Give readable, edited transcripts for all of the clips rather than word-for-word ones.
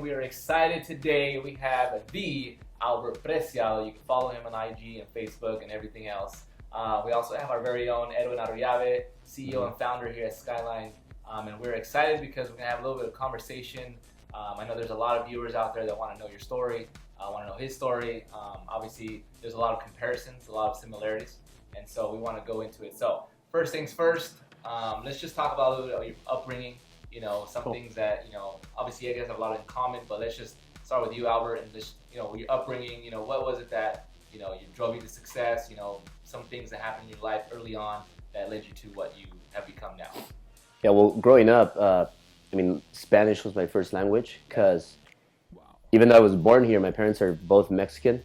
We are excited today. We have the Albert Preciado. You can follow him on IG and Facebook and everything else. We also have our very own Edwin Arroyave, CEO and founder here at Skyline. And we're excited because we're going to have a little bit of conversation. I know there's a lot of viewers out there that want to know your story, want to know his story. Obviously, there's a lot of comparisons, a lot of similarities, and so we want to go into it. So first things first, let's just talk about a little bit of your upbringing. You know, some things that, you know, obviously you guys have a lot in common, but let's just start with you, Albert, and just, you know, your upbringing. You know, what was it that, you know, you drove you to success? You know, some things that happened in your life early on that led you to what you have become now. Yeah, well, growing up, I mean, Spanish was my first language because even though I was born here, my parents are both Mexico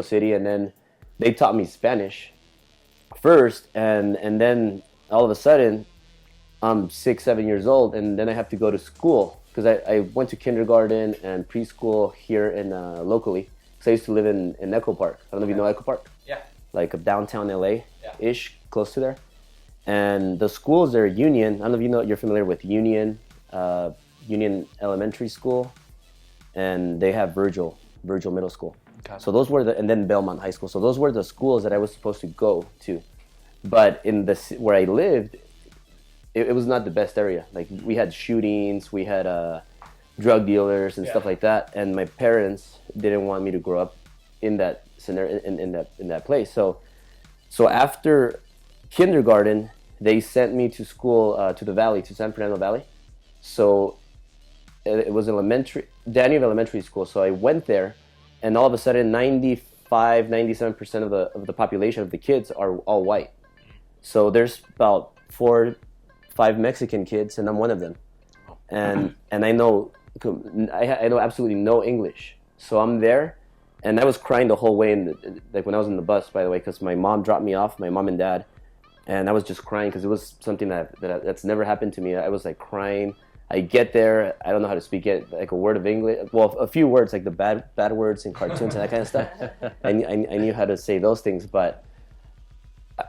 City, and then they taught me Spanish first, and then all of a sudden, I'm 6, 7 years old, and then I have to go to school because I went to kindergarten and preschool here in locally. Because I used to live in Echo Park. I don't know if you know Echo Park. Yeah. Like downtown LA-ish, close to there. And the schools are Union. I don't know if you know, you're familiar with Union Elementary School, and they have Virgil Middle School. Okay. So those were and then Belmont High School. So those were the schools that I was supposed to go to. But in where I lived, it was not the best area. Like, we had shootings, we had drug dealers and stuff like that, and my parents didn't want me to grow up in that scenario, in that place. So after kindergarten, they sent me to school to the valley, to San Fernando Valley. So it was Daniel Elementary School. So I went there, and all of a sudden 97% of the population of the kids are all white. So there's about 4-5 Mexican kids, and I'm one of them. And I know absolutely no English. So I'm there, and I was crying the whole way like when I was in the bus, by the way, because my mom dropped me off, my mom and dad, and I was just crying because it was something that's never happened to me. I was like crying. I get there, I don't know how to speak it, like a word of English. Well, a few words, like the bad words in cartoons and that kind of stuff. I knew how to say those things, but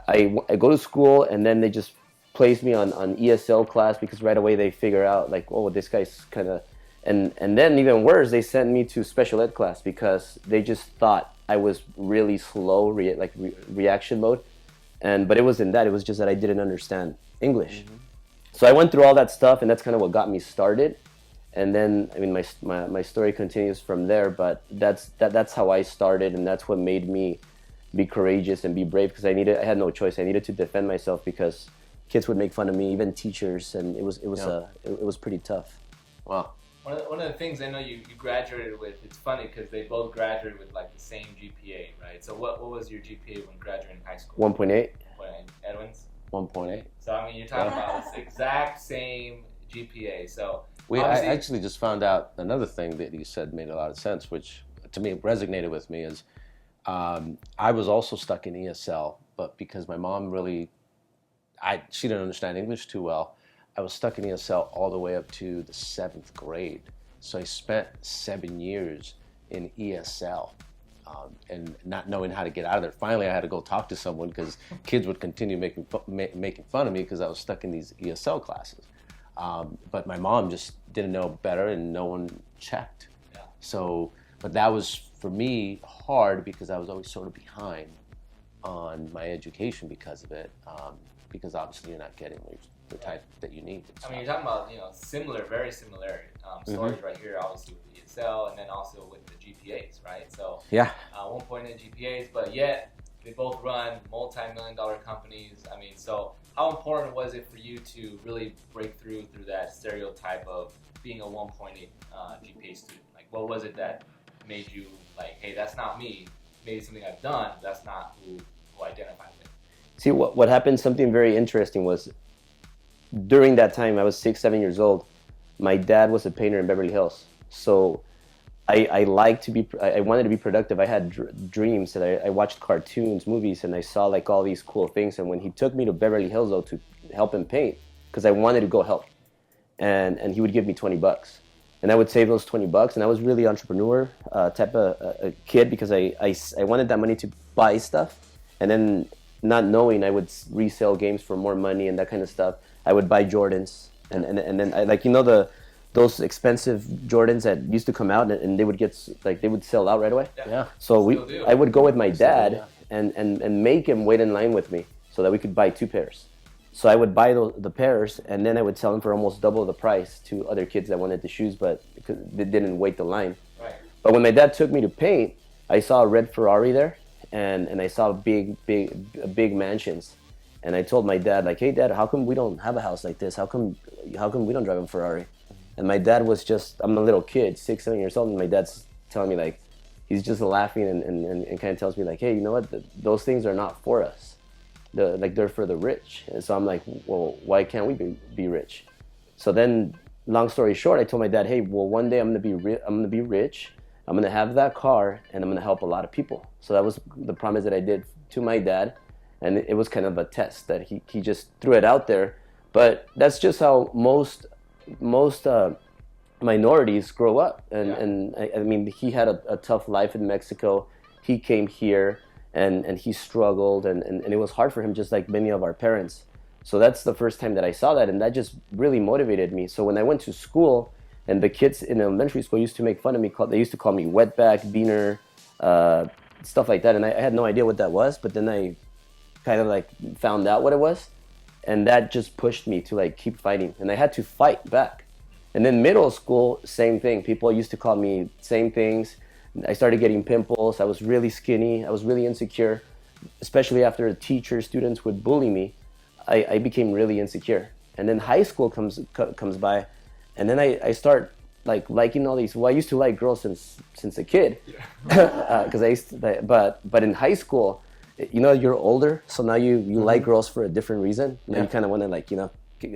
I go to school, and then they just place me on ESL class because right away they figure out like, oh, this guy's kind of, and then even worse, they sent me to special ed class because they just thought I was really slow, reaction mode, but it wasn't that. It was just that I didn't understand English. Mm-hmm. So I went through all that stuff, and that's kind of what got me started. And then, I mean, my story continues from there. But that's how I started, and that's what made me be courageous and be brave, because I had no choice. I needed to defend myself because kids would make fun of me, even teachers, and it was pretty tough. Wow. One of the things I know you graduated with, it's funny because they both graduated with like the same GPA, right? So what was your GPA when graduating high school? 1.8. Edwin's? 1.8. So I mean, you're talking about this exact same GPA. So I actually just found out another thing that you said made a lot of sense, which to me resonated with me, is I was also stuck in ESL, but because my mom she didn't understand English too well, I was stuck in ESL all the way up to the 7th grade. So I spent 7 years in ESL. And not knowing how to get out of there. Finally, I had to go talk to someone because kids would continue making fun of me because I was stuck in these ESL classes. But my mom just didn't know better, and no one checked. Yeah. So, but that was, for me, hard because I was always sort of behind on my education because of it. Because obviously you're not getting the type that you need. I mean, you're talking about, you know, very similar stories right here, obviously with the ESL, and then also with the GPAs, right? So 1.8 GPAs, but yet they both run multi-million-dollar companies. I mean, so how important was it for you to really break through that stereotype of being a 1.8 GPA student? Like, what was it that made you like, hey, that's not me. Maybe something I've done, that's not who I identify with. See, what happened, something very interesting was, during that time, I was 6, 7 years old. My dad was a painter in Beverly Hills. So I wanted to be productive. I had dreams, and I watched cartoons, movies, and I saw like all these cool things. And when he took me to Beverly Hills, though, to help him paint, because I wanted to go help, and he would give me $20. And I would save those $20, and I was really entrepreneur type of a kid, because I wanted that money to buy stuff, and then not knowing, I would resell games for more money and that kind of stuff. I would buy Jordans, and then I, like, you know, the those expensive Jordans that used to come out, and they would they would sell out right away. Yeah. So I would go with my dad and make him wait in line with me so that we could buy 2 pairs. So I would buy the pairs, and then I would sell them for almost double the price to other kids that wanted the shoes, but because they didn't wait the line. Right. But when my dad took me to paint, I saw a red Ferrari there, and I saw big mansions. And I told my dad, like, hey, Dad, how come we don't have a house like this? How come we don't drive a Ferrari? And my dad was I'm a little kid, 6, 7 years old, and my dad's telling me, like, he's just laughing and kind of tells me, like, hey, you know what? Those things are not for us. They're for the rich. And so I'm like, well, why can't we be rich? So then, long story short, I told my dad, hey, well, one day I'm gonna be rich. I'm gonna have that car, and I'm gonna help a lot of people. So that was the promise that I did to my dad, and it was kind of a test that he just threw it out there. But that's just how most minorities grow up, and I mean, he had a tough life in Mexico. He came here. And he struggled, and it was hard for him, just like many of our parents. So that's the first time that I saw that, and that just really motivated me. So when I went to school, and the kids in elementary school used to make fun of me, they used to call me wetback, beaner, stuff like that, and I had no idea what that was, but then I kind of like found out what it was, and that just pushed me to like keep fighting, and I had to fight back. And then middle school, same thing. People used to call me same things. I started getting pimples. I was really skinny. I was really insecure, especially after students would bully me. I became really insecure. And then high school comes by, and then I start liking all these. Well, I used to like girls since a kid, because I used to. But in high school, you're older, so now you like girls for a different reason. Now you kind of want to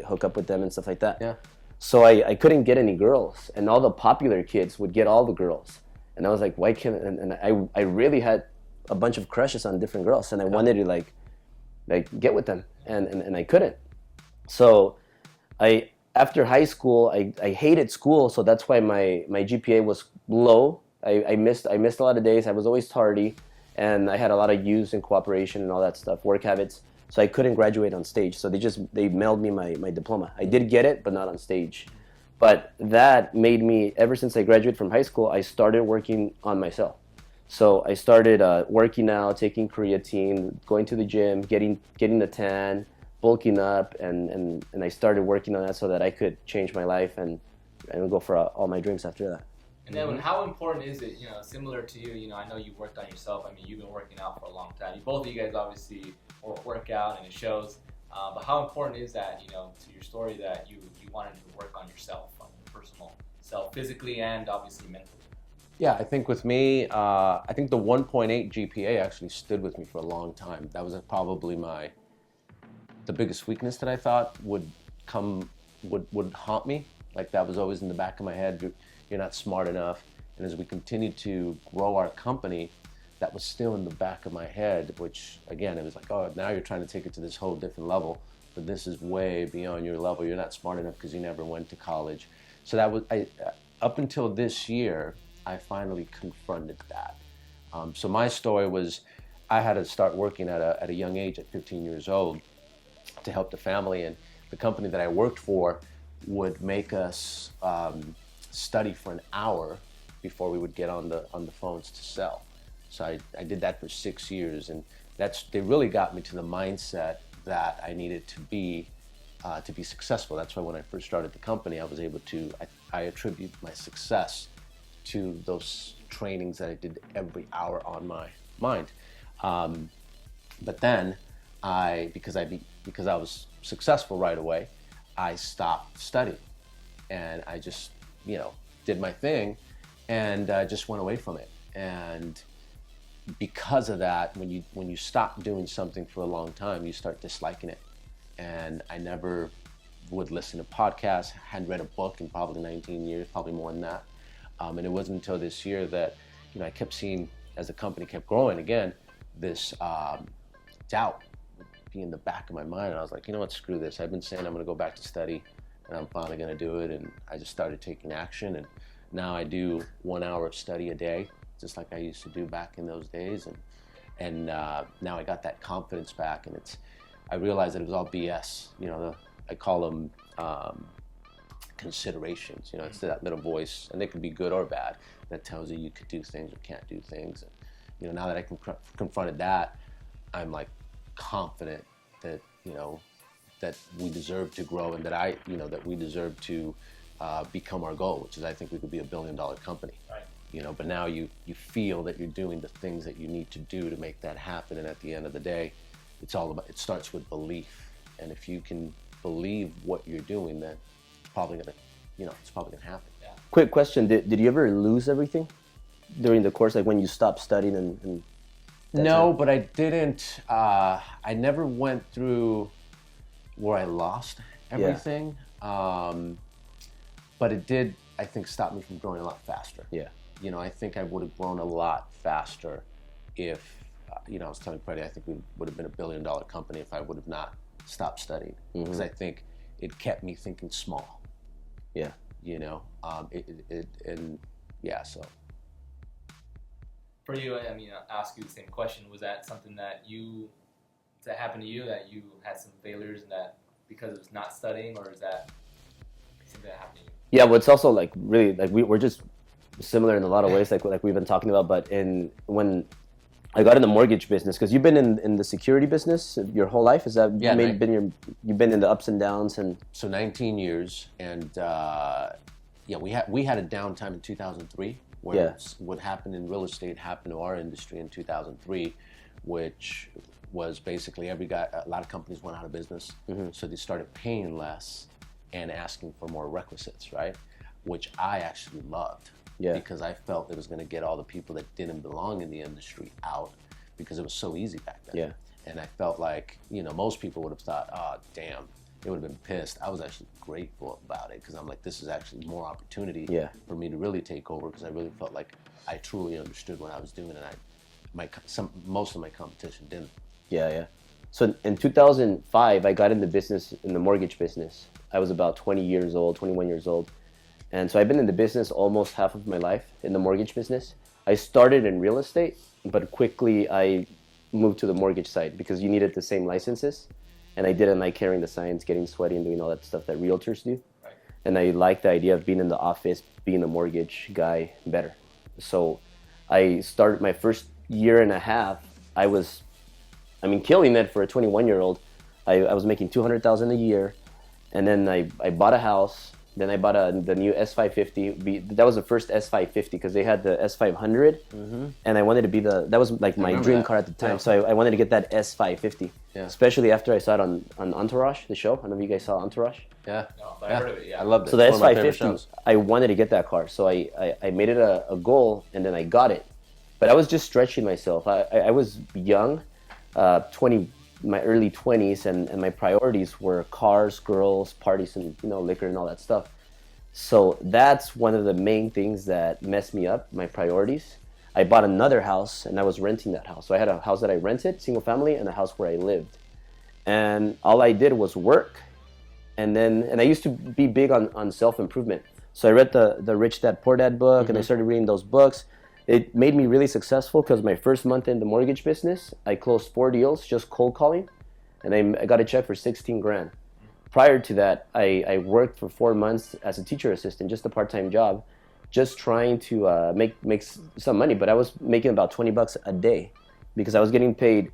hook up with them and stuff like that. Yeah. So I couldn't get any girls, and all the popular kids would get all the girls. And I was like, why can't? And I really had a bunch of crushes on different girls, and I wanted to like get with them, and I couldn't. So after high school, I hated school, so that's why my GPA was low. I missed a lot of days. I was always tardy, and I had a lot of use and cooperation and all that stuff, work habits. So I couldn't graduate on stage. So they mailed me my diploma. I did get it, but not on stage. But that made me, ever since I graduated from high school, I started working on myself. So I started working out, taking creatine, going to the gym, getting the tan, bulking up, and I started working on that so that I could change my life and go for all my dreams after that. And then, how important is it? Similar to you. I know you worked on yourself. I mean, you've been working out for a long time. Both of you guys obviously work out, and it shows. But how important is that? To your story that you wanted to work on yourself, on your personal self, physically and obviously mentally. Yeah, I think with me, I think the 1.8 GPA actually stood with me for a long time. That was probably the biggest weakness that I thought would haunt me. Like, that was always in the back of my head. You're not smart enough. And as we continued to grow our company, that was still in the back of my head, which again, it was like, oh, now you're trying to take it to this whole different level, but this is way beyond your level. You're not smart enough because you never went to college. So that was, up until this year, I finally confronted that. So my story was, I had to start working at a young age, at 15 years old, to help the family. And the company that I worked for would make us study for an hour before we would get on the phones to sell. So I did that for 6 years, and they really got me to the mindset that I needed to be successful. That's why when I first started the company, I was able to, I attribute my success to those trainings that I did every hour on my mind. But then because I was successful right away, I stopped studying, and I just, did my thing, and just went away from it. And because of that, when you stop doing something for a long time, you start disliking it. And I never would listen to podcasts, hadn't read a book in probably 19 years, probably more than that. And it wasn't until this year that, I kept seeing, as the company kept growing again, this doubt be in the back of my mind. And I was like, you know what, screw this. I've been saying I'm gonna go back to study, and I'm finally gonna do it. And I just started taking action, and now I do 1 hour of study a day, just like I used to do back in those days. And now I got that confidence back, and I realized that it was all BS. I call them considerations. You know, it's that little voice, and they could be good or bad, that tells you could do things or can't do things. And, you know, now that I confronted that, I'm like confident that, you know, that we deserve to grow, and that that we deserve to become our goal, which is, I think we could be $1 billion company. Right. You know, but now you feel that you're doing the things that you need to do to make that happen. And at the end of the day, it starts with belief. And if you can believe what you're doing, then it's probably gonna happen. Yeah. Quick question: Did you ever lose everything during the course, like when you stopped studying and No, but I didn't. I never went through where I lost everything. Yeah. But it did, I think, stop me from growing a lot faster. Yeah. You know, I think I would have grown a lot faster if, you know, I was telling Freddie, I think we would have been $1 billion company if I would have not stopped studying. Because I think it kept me thinking small. Yeah. You know, so. For you, I mean, I'll ask you the same question. Was that something that happened to you, that you had some failures, and that because of not studying, or is that something that happened to you? Yeah, well, it's also like really like we're just similar in a lot of ways, like we've been talking about. But when I got in the mortgage business, because you've been in the security business your whole life, is that you've been in the ups and downs? And so 19 years, and we had a downtime in 2003 where what happened in real estate happened to our industry in 2003, which was basically a lot of companies went out of business, so they started paying less and asking for more requisites, right? Which I actually loved. Yeah. Because I felt it was going to get all the people that didn't belong in the industry out, because it was so easy back then. Yeah. And I felt like, you know, most people would have thought, oh, damn, they would have been pissed. I was actually grateful about it, because I'm like, this is actually more opportunity for me to really take over, because I really felt like I truly understood what I was doing, and most of my competition didn't. Yeah. So in 2005, I got in the mortgage business. I was about 21 years old. And so I've been in the business almost half of my life, in the mortgage business. I started in real estate, but quickly I moved to the mortgage side because you needed the same licenses. And I didn't like carrying the signs, getting sweaty, and doing all that stuff that realtors do. Right. And I liked the idea of being in the office, being a mortgage guy better. So I started my first year and a half, I was killing it for a 21-year-old. I was making $200,000 a year. And then I bought a house. Then I bought the new S550. That was the first S550, because they had the S500, and I wanted to be that was like my dream car at the time. Yeah. So I wanted to get that S550, especially after I saw it on Entourage, the show. I don't know if you guys saw Entourage. Yeah, no, I heard of it. Yeah, I loved it. So the S550, I wanted to get that car. So I made it a goal, and then I got it. But I was just stretching myself. I was young, my early 20s, and my priorities were cars, girls, parties, and liquor and all that stuff. So that's one of the main things that messed me up, my priorities. I bought another house, and I was renting that house. So I had a house that I rented, single family, and a house where I lived. And all I did was work. And I used to be big on self-improvement. So I read the Rich Dad Poor Dad book, and I started reading those books. It made me really successful, because my first month in the mortgage business, I closed 4 deals, just cold calling, and I got a check for $16,000. Prior to that, I worked for 4 months as a teacher assistant, just a part-time job, just trying to make some money. But I was making about $20 a day, because I was getting paid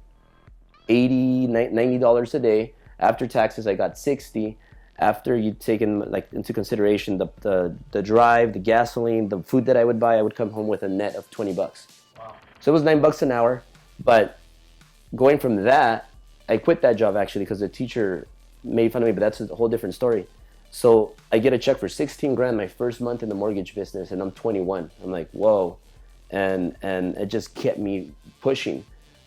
$80, $90 a day. After taxes, I got $60. After you take into consideration the drive, the gasoline, the food that I would buy, I would come home with a net of $20. Wow. So it was $9 an hour. But going from that, I quit that job actually because the teacher made fun of me, but that's a whole different story. So I get a check for $16,000 my first month in the mortgage business, and I'm 21. I'm like, whoa. And it just kept me pushing.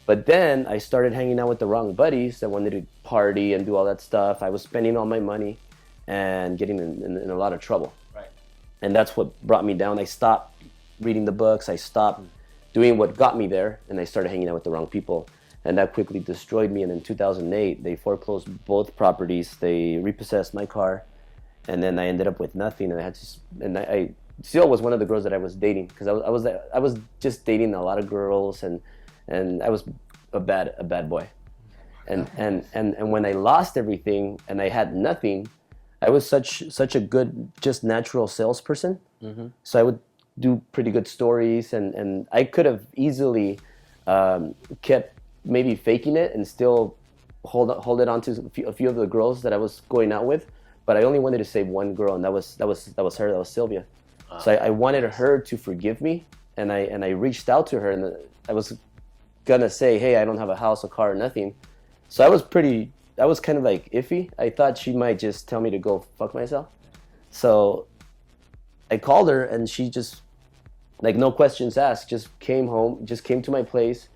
But then I started hanging out with the wrong buddies that wanted to party and do all that stuff. I was spending all my money and getting in a lot of trouble. Right. And that's what brought me down. I stopped reading the books. I stopped doing what got me there, and I started hanging out with the wrong people. And that quickly destroyed me. And in 2008, they foreclosed both properties. They repossessed my car, and then I ended up with nothing. And I still was one of the girls that I was dating, because I was just dating a lot of girls, and I was a bad boy. And when I lost everything and I had nothing, I was such a good, just natural salesperson. Mm-hmm. So I would do pretty good stories, and I could have easily kept maybe faking it and still hold it on to a few of the girls that I was going out with. But I only wanted to save one girl, and that was her. That was Sylvia. So I wanted her to forgive me, and I reached out to her, and I was gonna say, hey, I don't have a house, a car, or nothing. So I was kind of like iffy. I thought she might just tell me to go fuck myself. So I called her, and she just, like, no questions asked, just came home, just came to my place,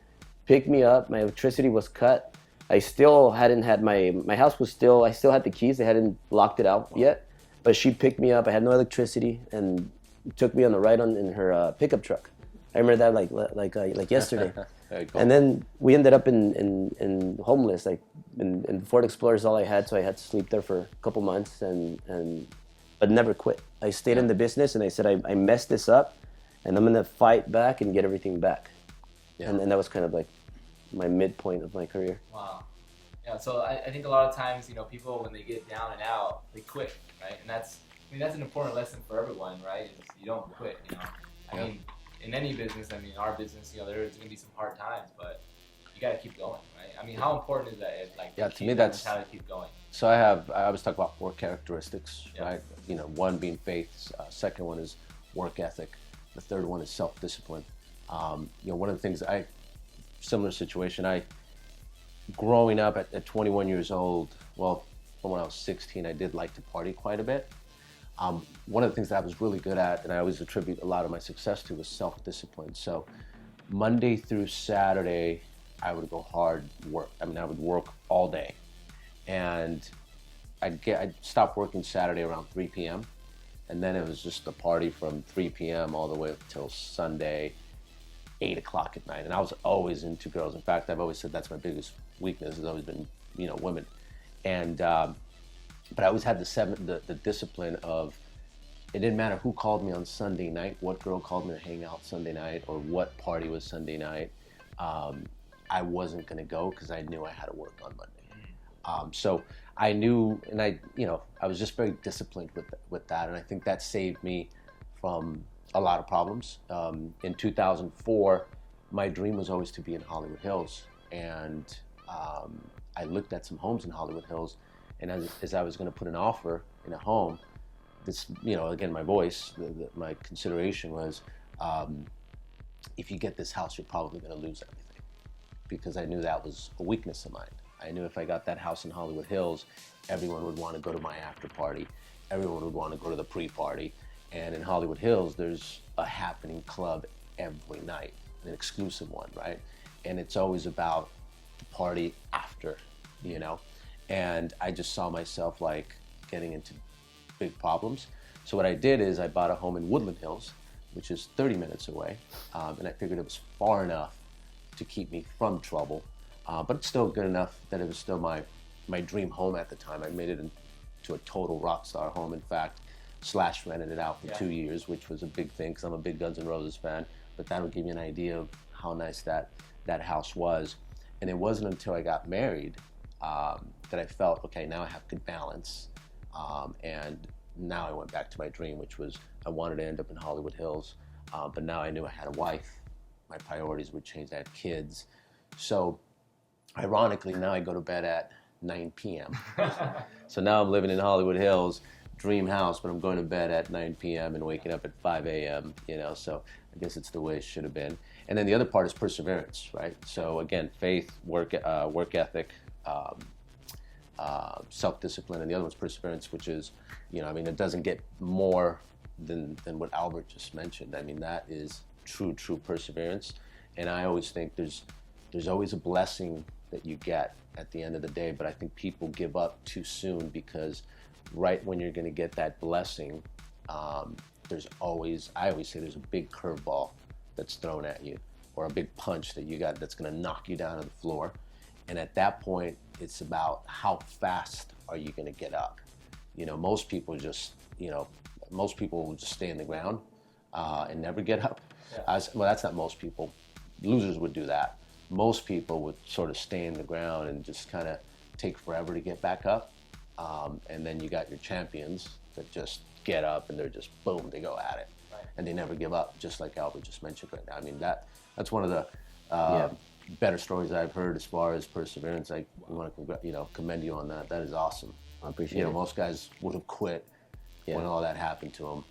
picked me up. My electricity was cut. I still hadn't had my house was still, I still had the keys. They hadn't locked it out yet. But she picked me up. I had no electricity, and took me on the ride in her pickup truck. I remember that like yesterday. Cool. And then we ended up in homeless, like in Ford Explorer is all I had, so I had to sleep there for a couple months, but never quit. I stayed in the business, and I said I messed this up, and I'm gonna fight back and get everything back. Yeah. And that was kind of like my midpoint of my career. Wow. Yeah, so I think a lot of times, people, when they get down and out, they quit, right? And that's an important lesson for everyone, right? Is you don't quit, I mean, in any business, our business, there's going to be some hard times, but you got to keep going, right? I mean, how important is that? To me, that's how to keep going. So I always talk about 4 characteristics, right? One being faith, second one is work ethic, the third one is self-discipline. One of the things similar situation, growing up at 21 years old, well, from when I was 16, I did like to party quite a bit. One of the things that I was really good at, and I always attribute a lot of my success to, was self-discipline. So Monday through Saturday, I would go hard work. I would work all day. And I'd stop working Saturday around 3 p.m. And then it was just a party from 3 p.m. all the way up till Sunday, 8 o'clock at night. And I was always into girls. In fact, I've always said that's my biggest weakness, has always been, women. And, but I always had the discipline of, it didn't matter who called me on Sunday night, what girl called me to hang out Sunday night, or what party was Sunday night. I wasn't gonna go because I knew I had to work on Monday. So I knew, and I was just very disciplined with that, and I think that saved me from a lot of problems. In 2004, my dream was always to be in Hollywood Hills, and I looked at some homes in Hollywood Hills, and as I was going to put an offer in a home, this, again, my voice, my consideration was, if you get this house, you're probably going to lose everything, because I knew that was a weakness of mine. I knew if I got that house in Hollywood Hills, everyone would want to go to my after party, everyone would want to go to the pre-party, and in Hollywood Hills, there's a happening club every night, an exclusive one, right? And it's always about the party after, and I just saw myself like getting into big problems. So what I did is I bought a home in Woodland Hills, which is 30 minutes away, and I figured it was far enough to keep me from trouble, but it's still good enough that it was still my dream home at the time. I made it into a total rock star home. In fact, Slash rented it out for 2 years, which was a big thing because I'm a big Guns N' Roses fan, but that'll give you an idea of how nice that house was. And it wasn't until I got married that I felt, okay, now I have good balance, and now I went back to my dream, which was I wanted to end up in Hollywood Hills, but now I knew I had a wife. My priorities would change. I had kids. So ironically, now I go to bed at 9 p.m. So now I'm living in Hollywood Hills, dream house, but I'm going to bed at 9 p.m. and waking up at 5 a.m., so I guess it's the way it should have been. And then the other part is perseverance, right? So again, faith, work ethic, self-discipline, and the other one's perseverance, which is, it doesn't get more than what Albert just mentioned. That is true perseverance. And I always think there's always a blessing that you get at the end of the day, but I think people give up too soon, because right when you're going to get that blessing, I always say there's a big curveball that's thrown at you, or a big punch that you got that's going to knock you down to the floor. And at that point, it's about how fast are you going to get up. Most people will just stay in the ground and never get up. Yeah. Well, that's not most people. Losers would do that. Most people would sort of stay in the ground and just kind of take forever to get back up. And then you got your champions that just get up and they're just boom, they go at it, and they never give up, just like Albert just mentioned right now. I mean, that's one of the better stories I've heard as far as perseverance. I want to commend you on that. That is awesome. I appreciate it. Most guys would have quit when all that happened to them.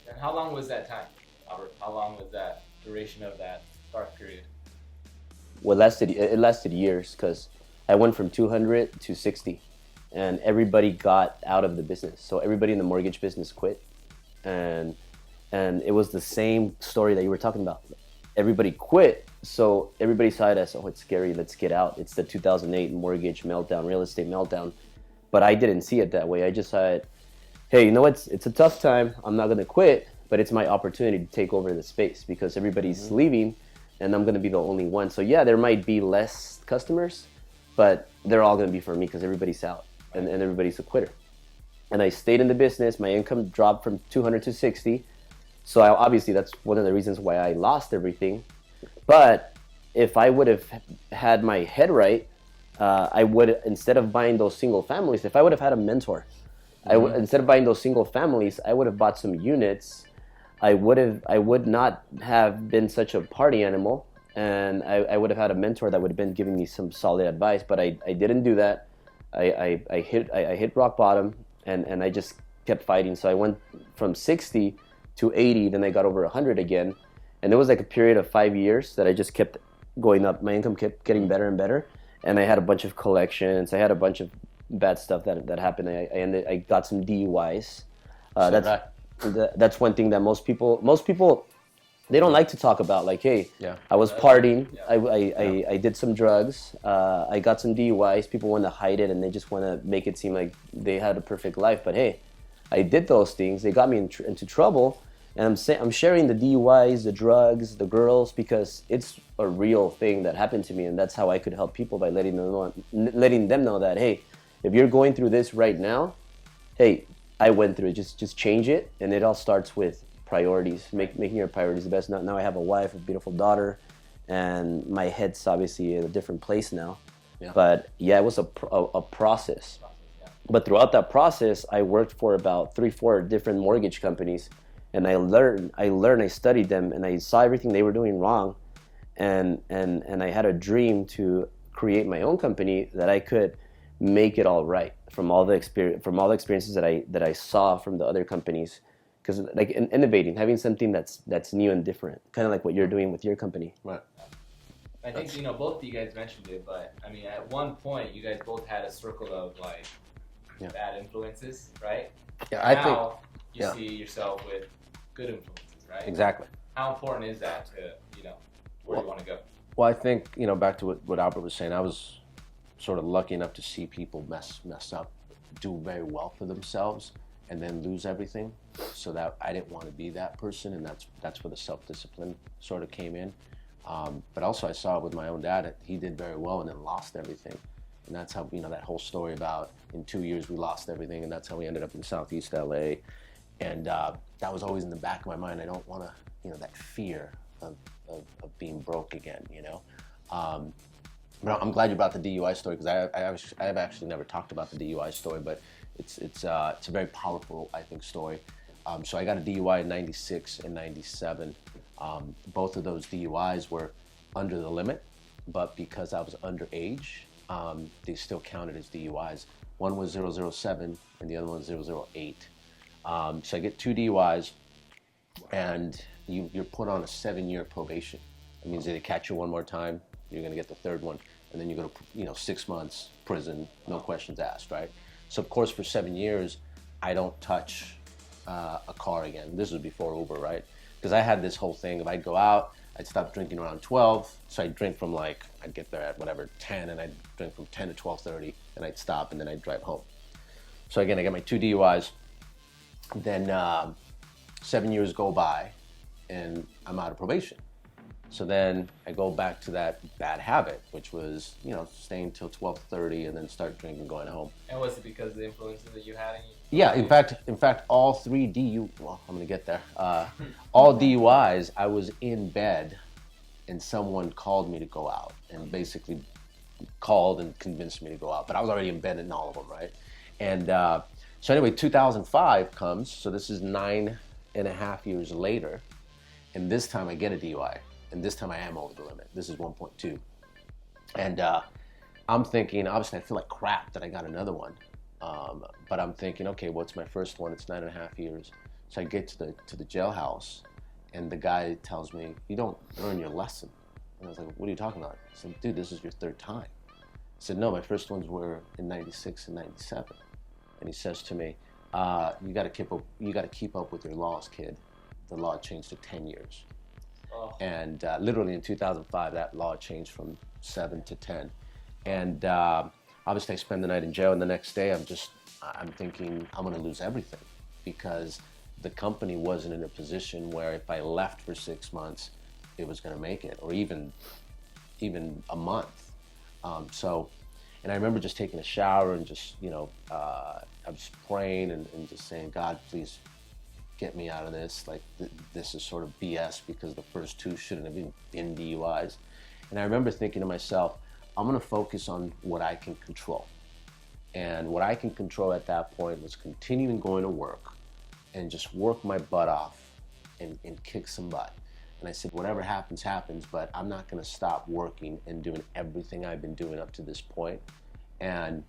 And how long was that time, Albert? How long was that duration of that dark period? Well, it lasted years, because I went from 200 to 60, and everybody got out of the business. So everybody in the mortgage business quit, and it was the same story that you were talking about. Everybody quit, so everybody saw it as, oh, it's scary, let's get out. It's the 2008 mortgage meltdown, real estate meltdown. But I didn't see it that way. I just saw it, hey, you know what? It's a tough time. I'm not gonna quit, but it's my opportunity to take over the space, because everybody's leaving, and I'm gonna be the only one. So yeah, there might be less customers, but they're all gonna be for me, because everybody's out, and everybody's a quitter. And I stayed in the business. My income dropped from 200 to 60. So obviously that's one of the reasons why I lost everything. But if I would have had my head right, I would, instead of buying those single families, if I would have had a mentor, instead of buying those single families, I would have bought some units. I would not have been such a party animal, and I would have had a mentor that would have been giving me some solid advice. But I didn't do that. I hit rock bottom, and I just kept fighting. So I went from 60 to 80, then I got over 100 again, and it was like a period of 5 years that I just kept going up. My income kept getting better and better, and I had a bunch of collections. I had a bunch of bad stuff that happened. I got some DUIs. That's one thing that most people they don't like to talk about. Like, hey, I was partying. I did some drugs. I got some DUIs. People want to hide it, and they just want to make it seem like they had a perfect life. But hey, I did those things. They got me into trouble, and I'm sharing the DUIs, the drugs, the girls, because it's a real thing that happened to me, and that's how I could help people, by letting them know that, hey, if you're going through this right now, hey, I went through it. Just change it, and it all starts with priorities. Making your priorities the best. Now I have a wife, a beautiful daughter, and my head's obviously in a different place now. Yeah. But yeah, it was a process. But throughout that process, I worked for about 3-4 different mortgage companies, and I learned, I studied them, and I saw everything they were doing wrong, and I had a dream to create my own company that I could make it all right from all the experiences that I saw from the other companies, because like innovating, having something that's new and different, kind of like what you're doing with your company. Right. I think both of you guys mentioned it, but I mean, at one point, you guys both had a circle of like bad influences, right? Yeah, now you see yourself with good influences, right? Exactly. How important is that to where you want to go? Well, I think back to what Albert was saying. I was sort of lucky enough to see people mess up, do very well for themselves, and then lose everything. So that I didn't want to be that person, and that's where the self-discipline sort of came in. But also I saw it with my own dad. He did very well and then lost everything. And that's how, that whole story about in 2 years we lost everything, and that's how we ended up in Southeast LA. And that was always in the back of my mind. I don't want to, that fear of being broke again, But I'm glad you brought the DUI story, because I have actually never talked about the DUI story, but it's a very powerful, I think, story. So I got a DUI in 96 and 97. Both of those DUIs were under the limit, but because I was underage, they still counted as DUIs. One was 007 and the other one was 008. So I get 2 DUIs, and you're put on a 7-year probation. That means they catch you one more time, you're gonna get the 3rd one, and then you go to 6 months prison, no questions asked, right? So of course for 7 years, I don't touch a car again. This was before Uber, right? Because I had this whole thing, if I'd go out, I'd stop drinking around 12, so I'd drink from I'd get there at 10, and I'd drink from 10 to 12:30, and I'd stop, and then I'd drive home. So again, I get my 2 DUIs, then 7 years go by, and I'm out of probation. So then I go back to that bad habit, which was, staying till 12:30 and then start drinking, going home. And was it because of the influences that you had? Yeah, in fact, all 3 well, I'm gonna get there. All DUIs, I was in bed, and someone called me to go out, and basically called and convinced me to go out. But I was already in bed in all of them, right? And so anyway, 2005 comes, so this is 9.5 years later, and this time I get a DUI, and this time I am over the limit. This is 1.2. And I'm thinking, obviously I feel like crap that I got another one, but I'm thinking, okay, what's my first one? It's 9.5 years. So I get to the jailhouse, and the guy tells me, you don't learn your lesson. And I was like, what are you talking about? I said, dude, this is your third time. I said, no, my first ones were in 96 and 97. And he says to me, you got to keep up with your laws, kid. The law changed to 10 years. Oh. And literally in 2005, that law changed from 7 to 10. And obviously I spend the night in jail, and the next day I'm thinking I'm gonna lose everything, because the company wasn't in a position where if I left for 6 months, it was gonna make it, or even a month. And I remember just taking a shower and just, I was praying and just saying, God, please get me out of this. Like, this is sort of BS, because the first two shouldn't have been DUIs. And I remember thinking to myself, I'm gonna focus on what I can control. And what I can control at that point was continuing going to work and just work my butt off and kick some butt. And I said, whatever happens, happens, but I'm not gonna stop working and doing everything I've been doing up to this point. And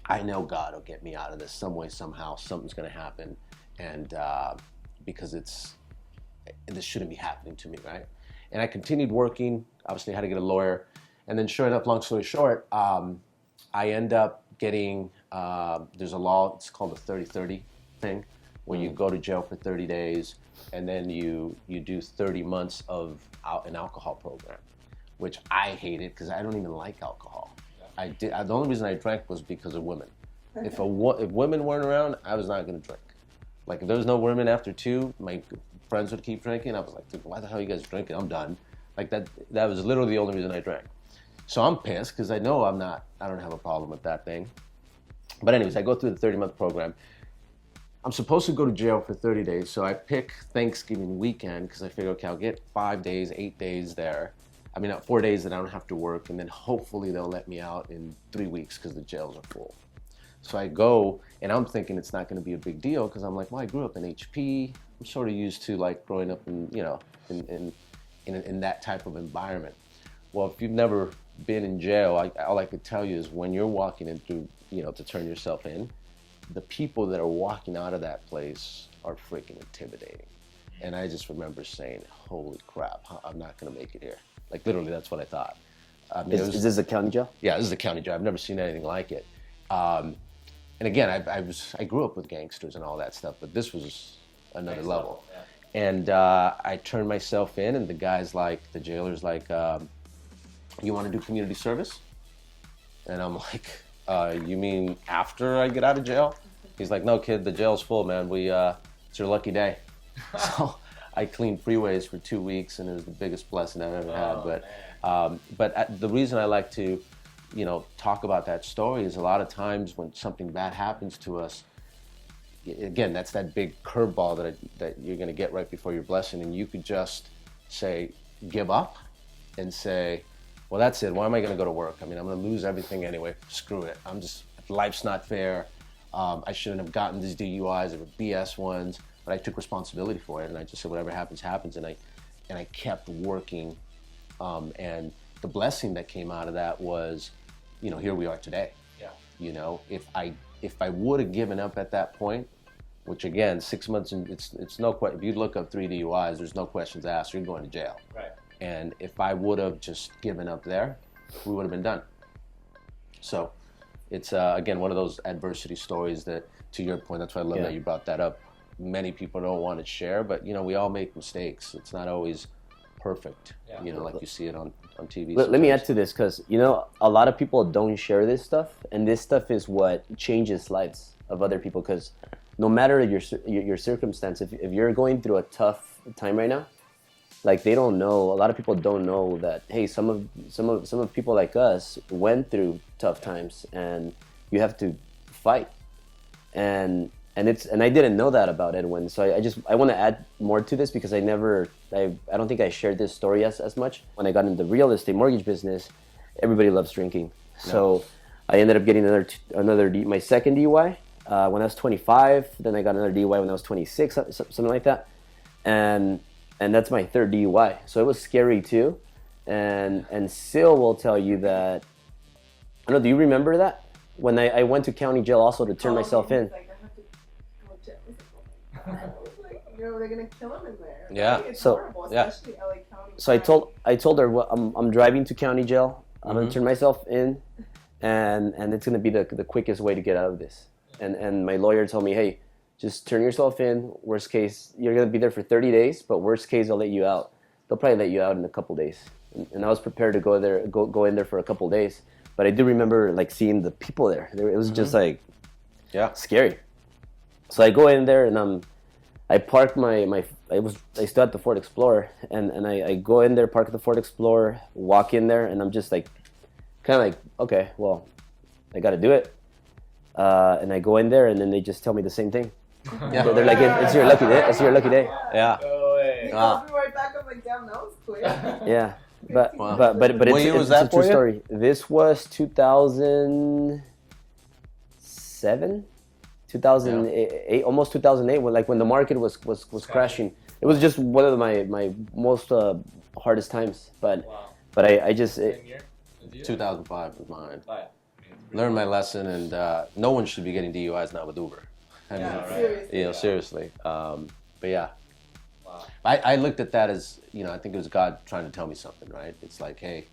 I know God will get me out of this some way, somehow. Something's gonna happen. And because this shouldn't be happening to me, right? And I continued working, obviously had to get a lawyer. And then sure enough, long story short, I end up getting, there's a law, it's called the 30-30 thing, where you go to jail for 30 days, and then you do 30 months of an alcohol program, which I hated because I don't even like alcohol. The only reason I drank was because of women. If women weren't around, I was not gonna drink. Like, if there was no women after 2, my friends would keep drinking. I was like, dude, why the hell are you guys drinking? I'm done. Like, that was literally the only reason I drank. So I'm pissed because I know I don't have a problem with that thing. But anyways, I go through the 30-month program. I'm supposed to go to jail for 30 days, so I pick Thanksgiving weekend because I figure, okay, I'll get 5 days, 8 days there. 4 days that I don't have to work, and then hopefully they'll let me out in 3 weeks because the jails are full. So I go, and I'm thinking it's not going to be a big deal because I'm like, well, I grew up in HP. I'm sort of used to like growing up in in that type of environment. Well, if you've never been in jail, all I could tell you is when you're walking in through, to turn yourself in, the people that are walking out of that place are freaking intimidating. And I just remember saying, holy crap, I'm not going to make it here. Like, literally, that's what I thought. Is this a county jail? Yeah, this is a county jail. I've never seen anything like it. And again, I grew up with gangsters and all that stuff, but this was another level. Yeah. And I turned myself in, and the jailer's like, you want to do community service? And I'm like, you mean after I get out of jail? He's like, no, kid, the jail's full, man. It's your lucky day. So I cleaned freeways for 2 weeks, and it was the biggest blessing I've ever had. But the reason I like to, talk about that story is a lot of times when something bad happens to us, again, that's that big curveball that you're going to get right before your blessing, and you could just say, give up, and say, well, that's it. Why am I going to go to work? I'm going to lose everything anyway. Screw it. Life's not fair. I shouldn't have gotten these DUIs. They were BS ones, but I took responsibility for it, and I just said, whatever happens, happens, and I kept working, and the blessing that came out of that was, here we are today. Yeah. If I would have given up at that point, which again, 6 months, and it's no question. If you look up 3 DUIs, there's no questions asked. You're going to jail. Right. And if I would have just given up there, we would have been done. So it's, again, one of those adversity stories that, to your point, that's why I love that you brought that up. Many people don't want to share, but, we all make mistakes. It's not always perfect, like you see it on TV. Let me add to this, because, a lot of people don't share this stuff, and this stuff is what changes lives of other people, because no matter your circumstance, if you're going through a tough time right now, like, they don't know, a lot of people don't know that, hey, some of people like us went through tough times, and you have to fight. And I didn't know that about Edwin, so I want to add more to this, because I don't think I shared this story as much. When I got into the real estate mortgage business, everybody loves drinking. So I ended up getting my second DUI when I was 25. Then I got another DUI when I was 26, something like that. And that's my third DUI. So it was scary too. And Sil will tell you that. I don't know. Do you remember that when I went to county jail also to turn myself in? Like, I have to go to jail. I was like, they're gonna kill him in there. Yeah. Like, it's So- horrible, especially LA County. So I told her, well, I'm driving to county jail. I'm gonna turn myself in, and it's gonna be the quickest way to get out of this. And my lawyer told me, hey, just turn yourself in. Worst case, you're gonna be there for 30 days, but worst case, they'll let you out. They'll probably let you out in a couple days. And I was prepared to go in there for a couple days. But I do remember like seeing the people there. It was just like, scary. So I go in there and I park I still at the Ford Explorer, and I go in there, park at the Ford Explorer, walk in there, and I'm just like, kind of like, okay, well, I got to do it. And I go in there, and then they just tell me the same thing. Yeah. They're like, it's your lucky day. It's your lucky day. Yeah. No way. He called me right back. I'm like, damn, that was quick. Yeah. But Wow. but What year was that it's a true for you? story. This was 2007, 2008, almost 2008, when the market was crashing. It was just one of my most hardest times. But Wow. I just Same year? As you? 2005 was mine. Five. Learned my lesson, and no one should be getting DUIs now with Uber. I mean, Yeah, right. seriously. seriously. But yeah, Wow. I looked at that as, I think it was God trying to tell me something, right? It's like, hey,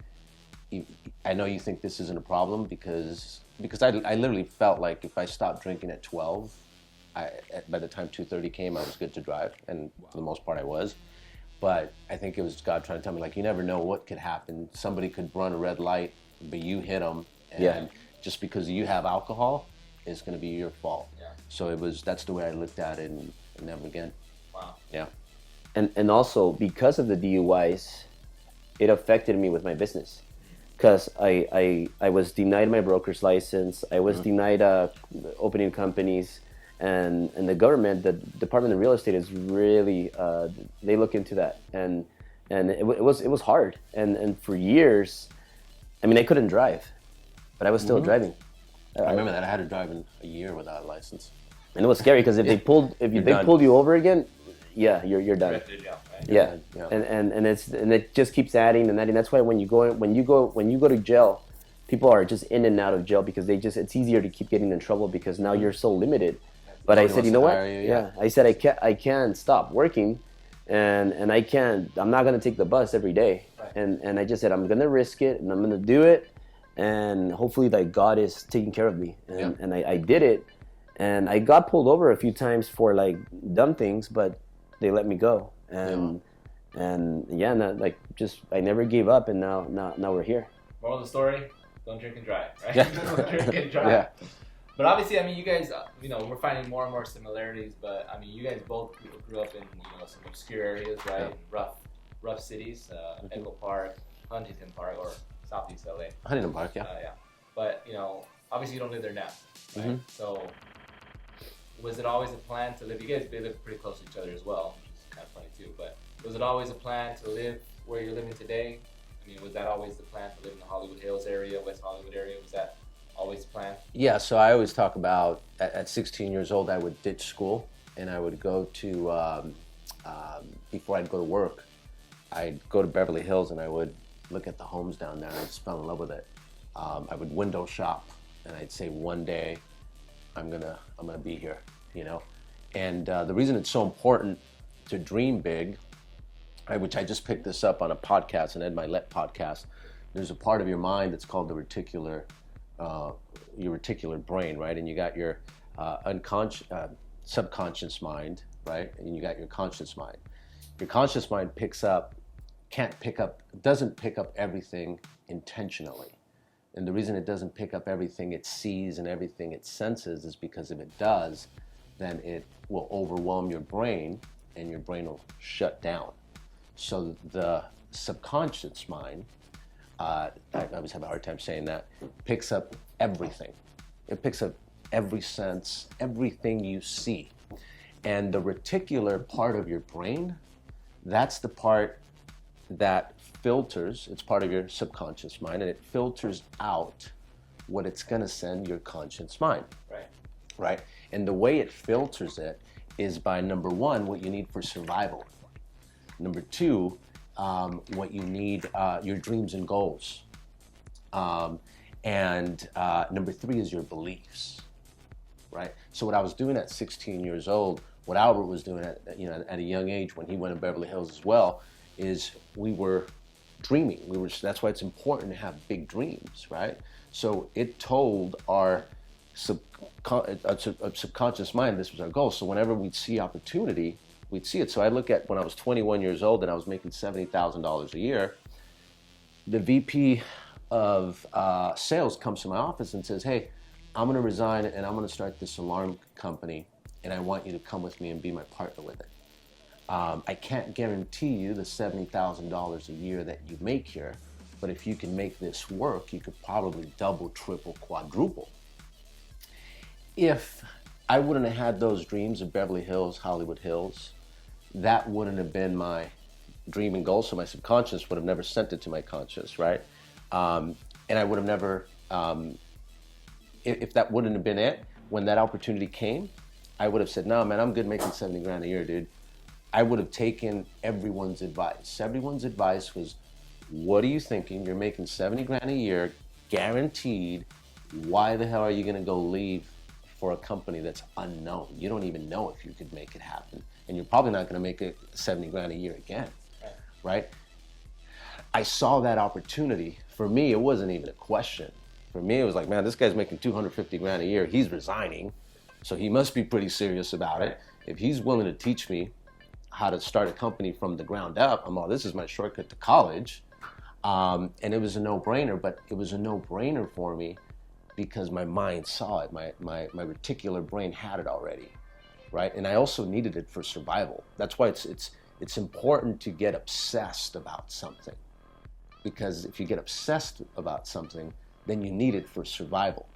I know you think this isn't a problem because I literally felt like if I stopped drinking at 12, by the time 2:30 came, I was good to drive, and for the most part I was. But I think it was God trying to tell me, like, you never know what could happen. Somebody could run a red light, but you hit them, and just because you have alcohol, it's going to be your fault. Yeah. So that's the way I looked at it, and never again. Wow. Yeah. and also because of the DUIs, it affected me with my business. Because I was denied my broker's license. I was denied opening companies, and the government, the Department of Real Estate, is really they look into that, and it was hard. And for years, I mean, I couldn't drive, but I was still driving. I remember that I had to drive in a year without a license. And it was scary because if they pulled you over again, you're done. Directed jail, right? Yeah, Yeah. and it just keeps adding and adding. That's why when you go to jail, people are just in and out of jail because it's easier to keep getting in trouble because now you're so limited. But I Nobody said, you wants know to what? hire you, I said I can't stop working, and I'm not gonna take the bus every day. Right. And I just said I'm gonna risk it and I'm gonna do it, and hopefully like God is taking care of me. And I did it, and I got pulled over a few times for like dumb things, but they let me go. And I never gave up, and now we're here. Moral of the story: don't drink and drive, right? Yeah. Don't drink and drive. Yeah. But obviously, I mean, you guys, we're finding more and more similarities. But I mean, you guys both grew up in some obscure areas, right? Yeah. Rough cities, Echo Park, Huntington Park, or Southeast LA. Huntington Park, yeah. Yeah. But obviously, you don't live there now, right? Mhm. So, was it always a plan to live? You guys live pretty close to each other as well, which is kind of funny too. But was it always a plan to live where you're living today? I mean, was that always the plan to live in the Hollywood Hills area, West Hollywood area? Was that always the plan? Yeah, so I always talk about at 16 years old, I would ditch school and I would go to, before I'd go to work, I'd go to Beverly Hills and I would look at the homes down there and I just fell in love with it. I would window shop and I'd say one day I'm gonna be here, And the reason it's so important to dream big, which I just picked this up on a podcast, an Ed Milet podcast. There's a part of your mind that's called the your reticular brain, right? And you got your subconscious mind, right? And you got your conscious mind. Your conscious mind doesn't pick up everything intentionally. And the reason it doesn't pick up everything it sees and everything it senses is because if it does, then it will overwhelm your brain and your brain will shut down. So the subconscious mind, I always have a hard time saying that, picks up everything. It picks up every sense, everything you see. And the reticular part of your brain, that's the part that filters, it's part of your subconscious mind, and it filters out what it's going to send your conscious mind. Right. Right? And the way it filters it is by, number one, what you need for survival. Number two, what you need, your dreams and goals. And number three is your beliefs, right? So what I was doing at 16 years old, what Albert was doing at a young age when he went to Beverly Hills as well, is we were dreaming. That's why it's important to have big dreams, right? So it told our subconscious mind this was our goal. So whenever we'd see opportunity, we'd see it. So I look at when I was 21 years old and I was making $70,000 a year, the VP of sales comes to my office and says, hey, I'm going to resign and I'm going to start this alarm company and I want you to come with me and be my partner with it. I can't guarantee you the $70,000 a year that you make here, but if you can make this work, you could probably double, triple, quadruple. If I wouldn't have had those dreams of Beverly Hills, Hollywood Hills, that wouldn't have been my dream and goal, so my subconscious would have never sent it to my conscious, right? And I would have never, if that wouldn't have been it, when that opportunity came, I would have said, no, man, I'm good making 70 grand a year, dude. I would have taken everyone's advice. Everyone's advice was, what are you thinking? You're making 70 grand a year, guaranteed. Why the hell are you gonna go leave for a company that's unknown? You don't even know if you could make it happen. And you're probably not gonna make it 70 grand a year again, right? I saw that opportunity. For me, it wasn't even a question. For me, it was like, man, this guy's making 250 grand a year. He's resigning, so he must be pretty serious about it. If he's willing to teach me how to start a company from the ground up, I'm all, this is my shortcut to college. And it was a no-brainer, but it was a no-brainer for me because my mind saw it. My reticular brain had it already, right? And I also needed it for survival. That's why it's important to get obsessed about something, because if you get obsessed about something, then you need it for survival,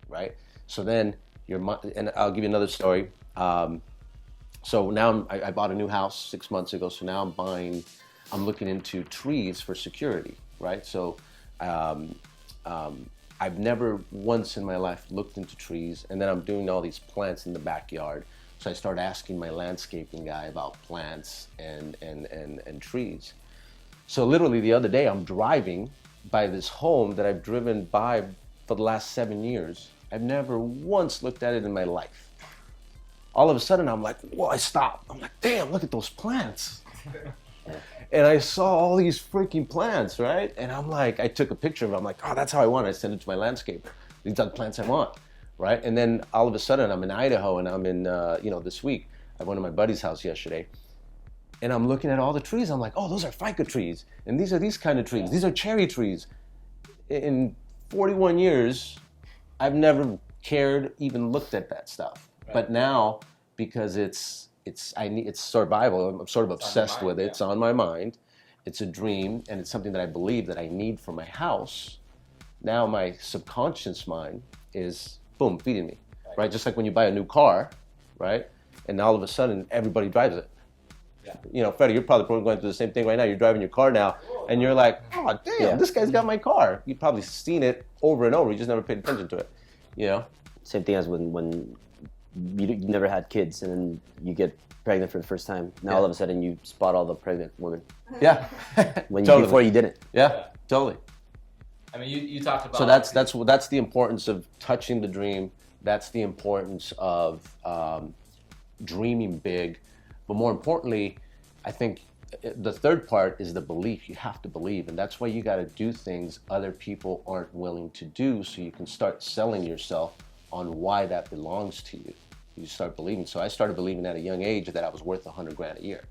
right? So then and I'll give you another story. So now I bought a new house 6 months ago. So now I'm looking into trees for security, right? So I've never once in my life looked into trees, and then I'm doing all these plants in the backyard. So I started asking my landscaping guy about plants and trees. So literally the other day, I'm driving by this home that I've driven by for the last 7 years. I've never once looked at it in my life. All of a sudden, I'm like, whoa, I stopped. I'm like, damn, look at those plants. And I saw all these freaking plants, right? And I'm like, I took a picture of it. I'm like, oh, that's how I want it. I sent it to my landscaper. These are the plants I want, right? And then all of a sudden, I'm in Idaho, and I'm in, this week. I went to my buddy's house yesterday. And I'm looking at all the trees. I'm like, oh, those are ficus trees. And these are these kind of trees. These are cherry trees. In 41 years, I've never cared, even looked at that stuff. Right. But now, because it's survival, I'm sort of obsessed with it. Yeah. It's on my mind. It's a dream, and it's something that I believe that I need for my house. Now my subconscious mind is, boom, feeding me, right? Just like when you buy a new car, right? And all of a sudden, everybody drives it. Yeah. Freddie, you're probably going through the same thing right now. You're driving your car now, and you're like, oh, damn, this guy's got my car. You've probably seen it over and over. You just never paid attention to it, Same thing as when you never had kids and then you get pregnant for the first time. Now all of a sudden you spot all the pregnant women. Yeah. Before you didn't. Yeah, totally. I mean, you talked about. So that's the importance of touching the dream. That's the importance of dreaming big. But more importantly, I think the third part is the belief. You have to believe, and that's why you got to do things other people aren't willing to do, so you can start selling yourself on why that belongs to you. You start believing. So I started believing at a young age that I was worth 100 grand a year,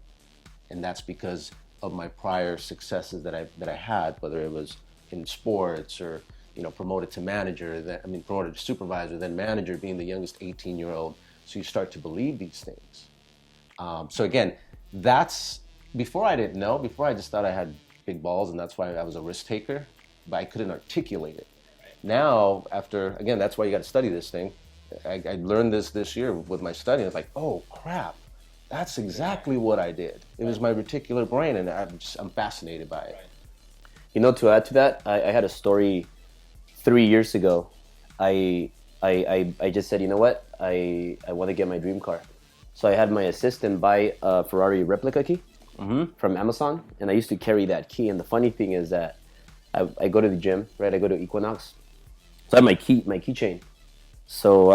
and that's because of my prior successes that I had, whether it was in sports or promoted to manager, promoted to supervisor, then manager, being the youngest 18-year-old. So you start to believe these things. So again, that's, before I didn't know, before I just thought I had big balls, and that's why I was a risk taker, but I couldn't articulate it. Now, again, that's why you got to study this thing. I learned this year with my study. It's like, oh crap, that's exactly what I did. It was my reticular brain, and I'm fascinated by it. To add to that, I had a story 3 years ago, I just said, you know what, I want to get my dream car. So I had my assistant buy a Ferrari replica key from Amazon, and I used to carry that key. And the funny thing is that I go to the gym, right? I go to Equinox, so I have my keychain. So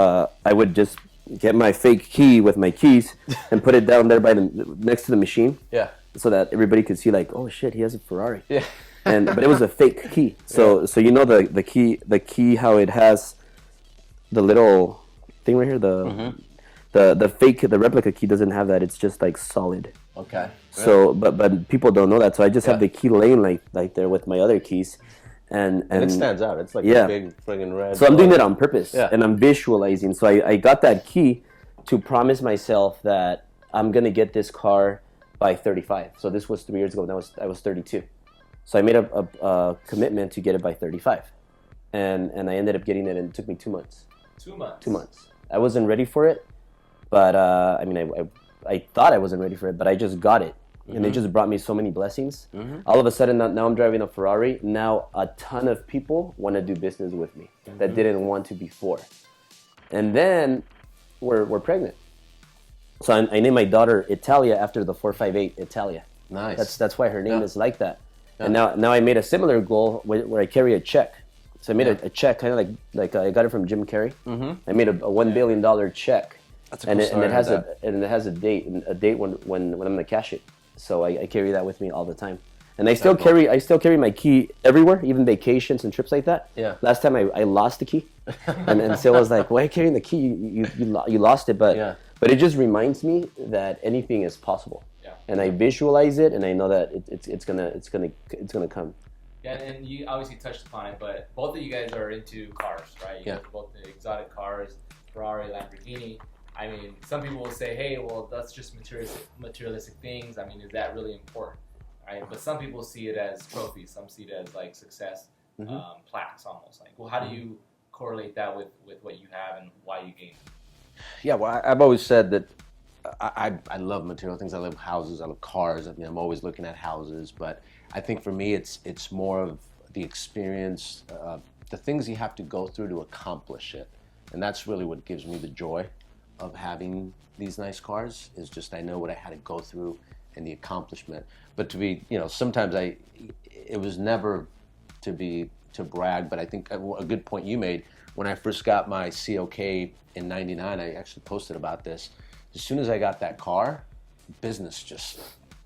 I would just get my fake key with my keys and put it down there next to the machine. Yeah. So that everybody could see, like, oh shit, he has a Ferrari. Yeah. But it was a fake key. So you know the key how it has the little thing right here, the replica key doesn't have that. It's just like solid. Okay. So but people don't know that. So I just have the key laying like there with my other keys. And it stands out. It's like a big friggin' red. So I'm doing it on purpose, Yeah. and I'm visualizing. So I got that key to promise myself that I'm gonna get this car by 35. So this was 3 years ago. And I was 32. So I made a commitment to get it by 35, and I ended up getting it, and it took me 2 months. 2 months. 2 months. I wasn't ready for it, but I mean, I thought I wasn't ready for it, but I just got it. And it just brought me so many blessings. All of a sudden, now I'm driving a Ferrari. Now a ton of people want to do business with me that didn't want to before. And then we're pregnant. So I named my daughter Italia after the 458 Italia. Nice. That's why her name is like that. And now I made a similar goal where I carry a check. So I made a check, kind of like I got it from Jim Carrey. I made a $1 billion check. That's a cool story. And it has a date when I'm gonna cash it. So I carry that with me all the time, and I still carry my key everywhere, even vacations and trips like that. Yeah. Last time I lost the key, and Sil was like, "Why are you carrying the key? You lost it." But it just reminds me that anything is possible. Yeah. And I visualize it, and I know that it's gonna come. Yeah, and you obviously touched upon it, but both of you guys are into cars, right? You guys are both the exotic cars, Ferrari, Lamborghini. I mean, some people will say, hey, well, that's just materialistic things. I mean, is that really important? Right? But some people see it as trophies. Some see it as like success, plaques almost. Like, well, how do you correlate that with what you have and why you gain? Yeah, well, I've always said that I love material things. I love houses. I love cars. I mean, I'm always looking at houses. But I think for me, it's more of the experience, the things you have to go through to accomplish it. And that's really what gives me the joy of having these nice cars, is just I know what I had to go through and the accomplishment. But to be, sometimes it was never to brag, but I think a good point you made, when I first got my COK in '99, I actually posted about this. As soon as I got that car, business just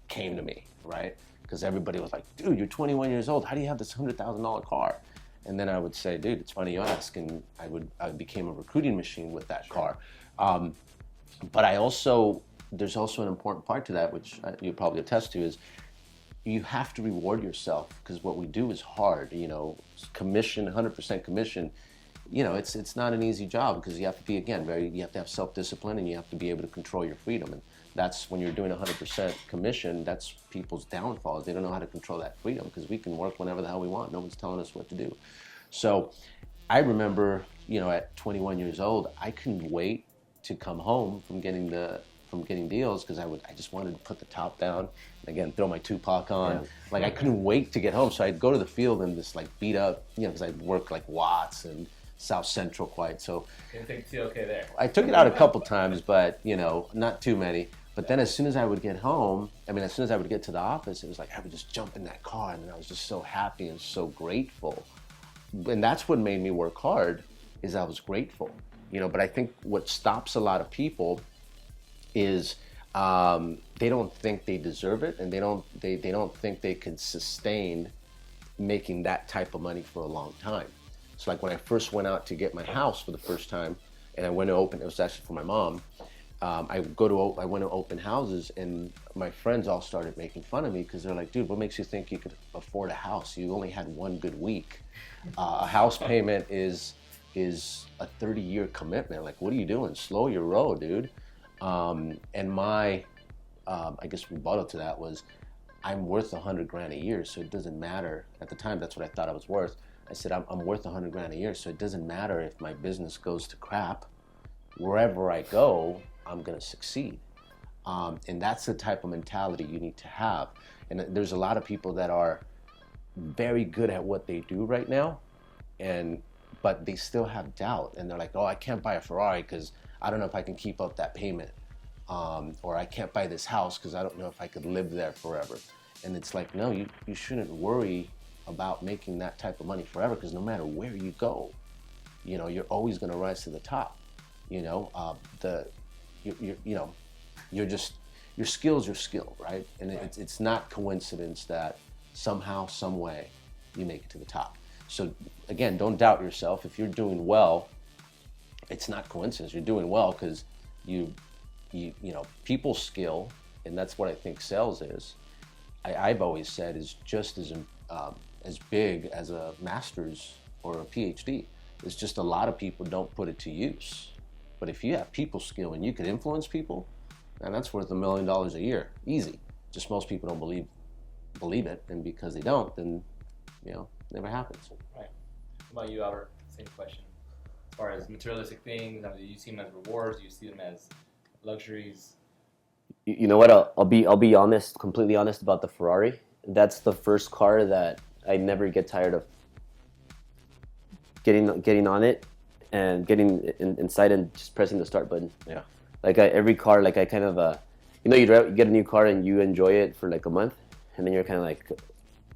came to me, right? Because everybody was like, dude, you're 21 years old. How do you have this $100,000 car? And then I would say, dude, it's funny you ask. And I became a recruiting machine with that car. But there's also an important part to that, which you probably attest to, is you have to reward yourself, because what we do is hard. Commission, 100% commission. It's not an easy job, because you have to be, you have to have self-discipline, and you have to be able to control your freedom. And that's when you're doing 100% commission, that's people's downfalls. They don't know how to control that freedom, because we can work whenever the hell we want. No one's telling us what to do. So I remember, at 21 years old, I couldn't wait to come home from getting deals, because I just wanted to put the top down and again throw my Tupac on. Yeah. Like, I couldn't wait to get home, so I'd go to the field and just like beat up, because I'd work like Watts and South Central quite. So didn't take TOK there. I took it out a couple times, but not too many. But then as soon as I would get home, as soon as I would get to the office, it was like I would just jump in that car, and I was just so happy and so grateful. And that's what made me work hard, is I was grateful. But I think what stops a lot of people is they don't think they deserve it, and they don't think they can sustain making that type of money for a long time. So like when I first went out to get my house for the first time, and I went to open, it was actually for my mom. I went to open houses, and my friends all started making fun of me, because they're like, dude, what makes you think you could afford a house? You only had one good week. A house payment is a 30-year commitment. Like, what are you doing? Slow your roll, dude. And my, I guess rebuttal to that was, I'm worth $100,000 a year, so it doesn't matter. At the time, that's what I thought I was worth. I said, I'm worth $100,000 a year, so it doesn't matter if my business goes to crap. Wherever I go, I'm gonna succeed. And that's the type of mentality you need to have. And there's a lot of people that are very good at what they do right now, and but they still have doubt, and they're like, oh, I can't buy a Ferrari because I don't know if I can keep up that payment, or I can't buy this house because I don't know if I could live there forever. And it's like, no, you shouldn't worry about making that type of money forever, because no matter where you go, you're always going to rise to the top. Your skill's your skill, right? And it's not coincidence that somehow, some way, you make it to the top. So again, don't doubt yourself. If you're doing well, it's not coincidence. You're doing well because people skill, and that's what I think sales is. I've always said is just as big as a master's or a PhD. It's just a lot of people don't put it to use. But if you have people skill and you can influence people, and that's worth $1 million a year, easy. Just most people don't believe it, and because they don't, then never happens. Right. What about you, Albert? Same question. As far as materialistic things, do you see them as rewards? Do you see them as luxuries? You know what? I'll be honest, completely honest about the Ferrari. That's the first car that I never get tired of getting on it and getting inside and just pressing the start button. Yeah. Like every car, like I kind of, you get a new car and you enjoy it for like a month, and then you're kind of like,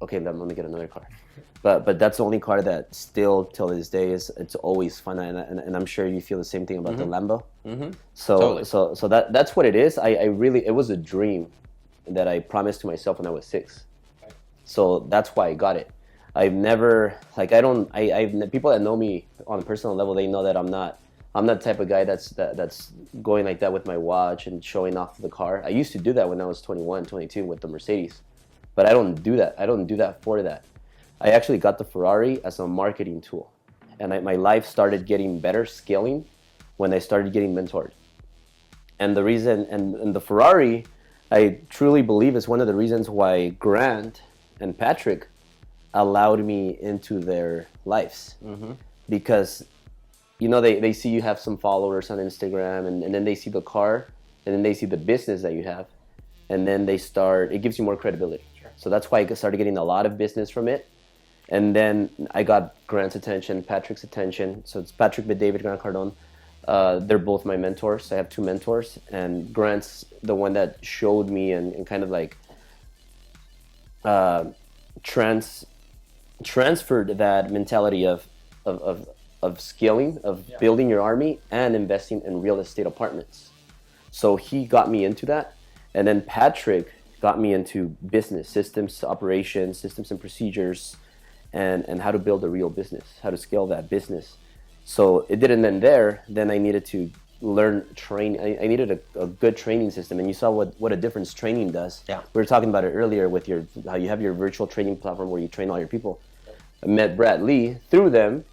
okay, I'm gonna get another car. But that's the only car that still till this day it's always fun, and I'm sure you feel the same thing about the Lambo. Mm-hmm. So Totally. so that's what it is. I really, it was a dream that I promised to myself when I was 6. So that's why I got it. I've never people that know me on a personal level, they know that I'm not the type of guy that's going like that with my watch and showing off the car. I used to do that when I was 21, 22 with the Mercedes, but I don't do that. I don't do that for that. I actually got the Ferrari as a marketing tool, and my life started getting better, scaling, when I started getting mentored. And the reason, and the Ferrari, I truly believe is one of the reasons why Grant and Patrick allowed me into their lives. Mm-hmm. Because they see you have some followers on Instagram, and then they see the car, and then they see the business that you have, and then it gives you more credibility. Sure. So that's why I started getting a lot of business from it. And then I got Grant's attention, Patrick's attention. So it's Patrick David, Grant Cardone. They're both my mentors. I have 2 mentors, and Grant's the one that showed me and kind of like transferred that mentality of scaling, building your army and investing in real estate apartments. So he got me into that. And then Patrick got me into business systems, operations, systems and procedures, and how to build a real business, how to scale that business. So it didn't end there. Then I needed to train. I needed a good training system, and you saw what a difference training does. Yeah. We were talking about it earlier with how you have your virtual training platform where you train all your people. I met Brad Lee through them,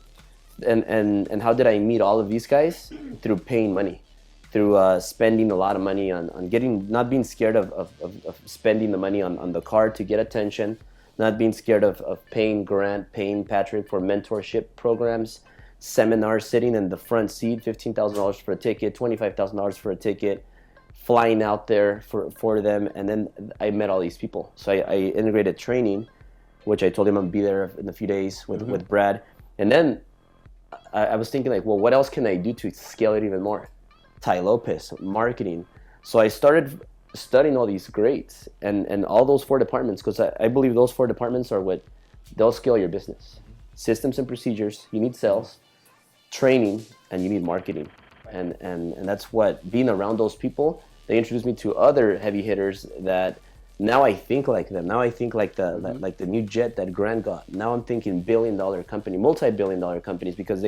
and how did I meet all of these guys? Through paying money, through spending a lot of money on not being scared of spending the money on the car to get attention, not being scared of paying Grant, paying Patrick for mentorship programs, seminars, sitting in the front seat, $15,000 for a ticket, $25,000 for a ticket, flying out there for them. And then I met all these people. So I integrated training, which I told him I'd be there in a few days with Brad. And then I was thinking like, well, what else can I do to scale it even more? Ty Lopez, marketing. So I started studying all these greats and all those 4 departments, because I believe those 4 departments are what they'll scale your business. Systems and procedures, you need sales, training, and you need marketing. And that's what, being around those people, they introduced me to other heavy hitters that now I think like them. Now I think like the new jet that Grant got. Now I'm thinking billion-dollar company, multi-billion-dollar companies, because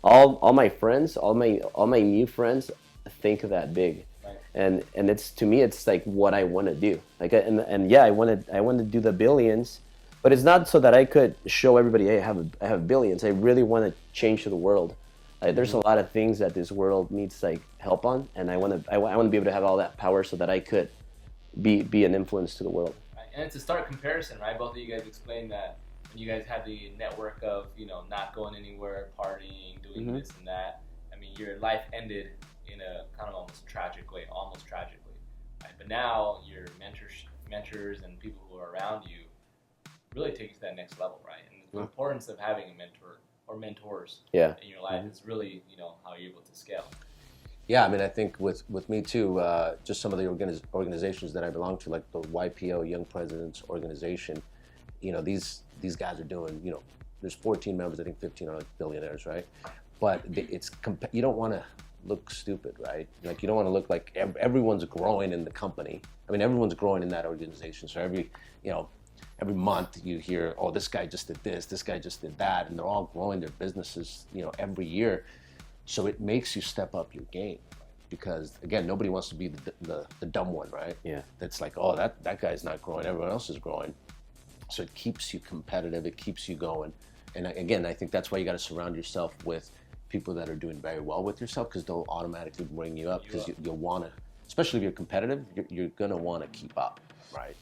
all my friends, all my new friends think that big. And it's, to me, it's like what I want to do. Like, and yeah, I want to do the billions, but it's not so that I could show everybody, hey, I have billions. I really want to change the world. There's a lot of things that this world needs like help on, and I want to be able to have all that power so that I could be an influence to the world. Right. And it's a stark comparison, right? Both of you guys explained that when you guys had the network of not going anywhere, partying, doing this and that. I mean, your life ended in a kind of almost tragically. Right? But now your mentors and people who are around you really take you to that next level, right? And the importance of having a mentor or mentors Yeah. in your life is really, how you're able to scale. Yeah, I mean, I think with me too, just some of the organizations that I belong to, like the YPO, Young Presidents Organization, these guys are doing, there's 14 members, I think 15 are like billionaires, right? But you don't want to look stupid, right? Like you don't want to look like everyone's growing in the company. I mean, everyone's growing in that organization. So every month you hear, oh, this guy just did this guy just did that, and they're all growing their businesses, every year. So it makes you step up your game, because again, nobody wants to be the dumb one, right? Yeah. That's like, oh, that guy's not growing, everyone else is growing. So it keeps you competitive, it keeps you going. And again, I think that's why you got to surround yourself with people that are doing very well with yourself, because they'll automatically bring you up, because you'll want to, especially if you're competitive, you're going to want to keep up, right?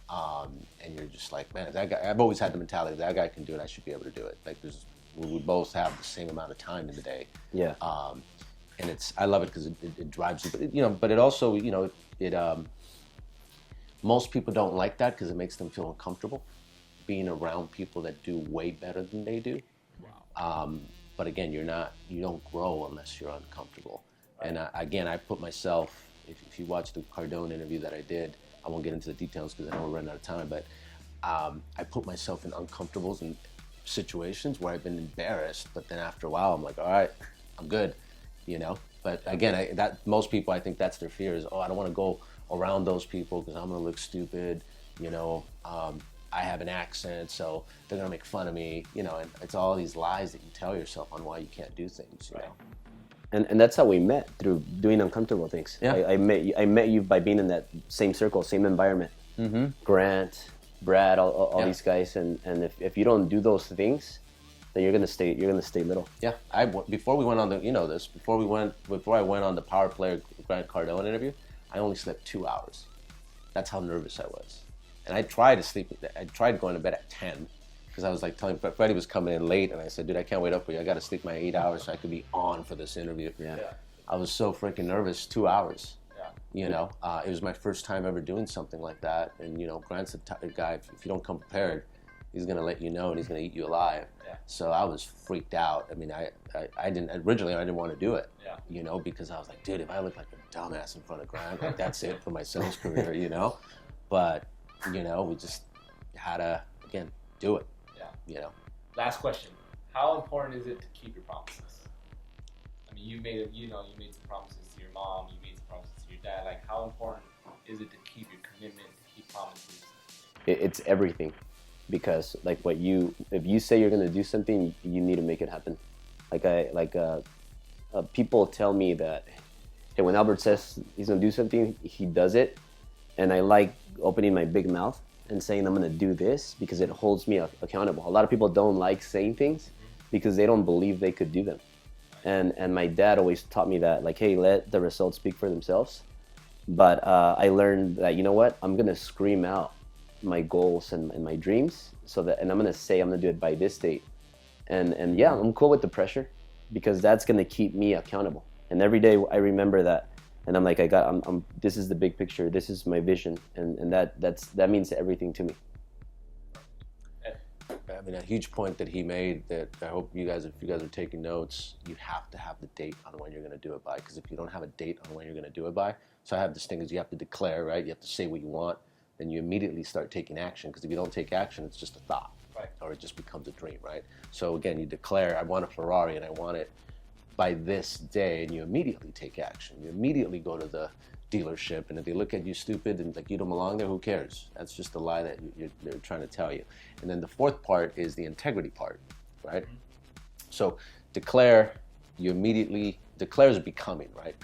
And you're just like, man, that guy, I've always had the mentality, that guy can do it, I should be able to do it. Like we both have the same amount of time in the day. Yeah. And I love it because it drives you, but it also, most people don't like that because it makes them feel uncomfortable being around people that do way better than they do. Wow. But again, you don't grow unless you're uncomfortable. Right. And I put myself, if you watch the Cardone interview that I did, I won't get into the details because I know we're running out of time, but I put myself in uncomfortables and situations where I've been embarrassed, but then after a while I'm like, all right, I'm good, But again, most people, I think that's their fear is, I don't want to go around those people because I'm going to look stupid, I have an accent, so they're going to make fun of me, and it's all these lies that you tell yourself on why you can't do things, Right. And that's how we met, through doing uncomfortable things. Yeah. I met you by being in that same circle, same environment. Mm-hmm. Grant, Brad, all these guys, and if you don't do those things, then you're gonna stay little. Yeah, before we went on the, before I went on the Power Player Grant Cardone interview, I only slept 2 hours. That's how nervous I was, and I tried going to bed at 10, because I was like telling Freddie was coming in late, and I said, dude, I can't wait up for you. I got to sleep my 8 hours so I could be on for this interview. Yeah. I was so freaking nervous. 2 hours. Yeah. It was my first time ever doing something like that, and Grant's the guy. If you don't come prepared, he's gonna let you know, and he's gonna eat you alive. Yeah. So I was freaked out. I mean, I didn't want to do it. Yeah. Because I was like, dude, if I look like a dumbass in front of Grant, like that's it for my sales career. But we just had to again do it. Yeah. Last question: how important is it to keep your promises? I mean, you made some promises to your mom. You made some promises to your dad. Like, how important is it to keep your commitment, to keep promises? It's everything, because like if you say you're gonna do something, you need to make it happen. People tell me that, hey, when Albert says he's gonna do something, he does it, and I like opening my big mouth and saying I'm gonna do this because it holds me accountable. A lot of people don't like saying things because they don't believe they could do them. And my dad always taught me that, like, hey, let the results speak for themselves. But I learned that, you know what, I'm gonna scream out my goals and my dreams, and I'm gonna say I'm gonna do it by this date. And yeah, I'm cool with the pressure, because that's gonna keep me accountable. And every day I remember that, and I'm like, this is the big picture, this is my vision, and that means everything to me. I mean, a huge point that he made that I hope if you guys are taking notes, you have to have the date on when you're going to do it by. Because if you don't have a date on when you're going to do it by, so I have this thing is you have to declare, right? You have to say what you want, then you immediately start taking action. Because if you don't take action, it's just a thought, right? Or it just becomes a dream, right? So again, you declare, I want a Ferrari and I want it by this day, and you immediately take action. You immediately go to the dealership, and if they look at you stupid and like you don't belong there, who cares? That's just a lie that they're trying to tell you. And then the fourth part is the integrity part, right? Mm-hmm. So declare is becoming, right?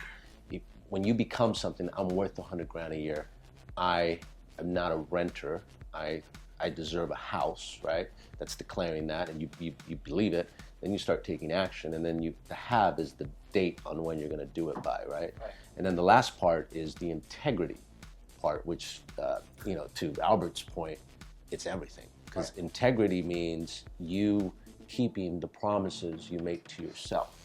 When you become something, I'm worth $100,000 a year. I am not a renter. I deserve a house, right? That's declaring that, and you believe it. Then you start taking action, and then the have is the date on when you're going to do it by, right? And then the last part is the integrity part, which, to Albert's point, it's everything. Because integrity means you keeping the promises you make to yourself.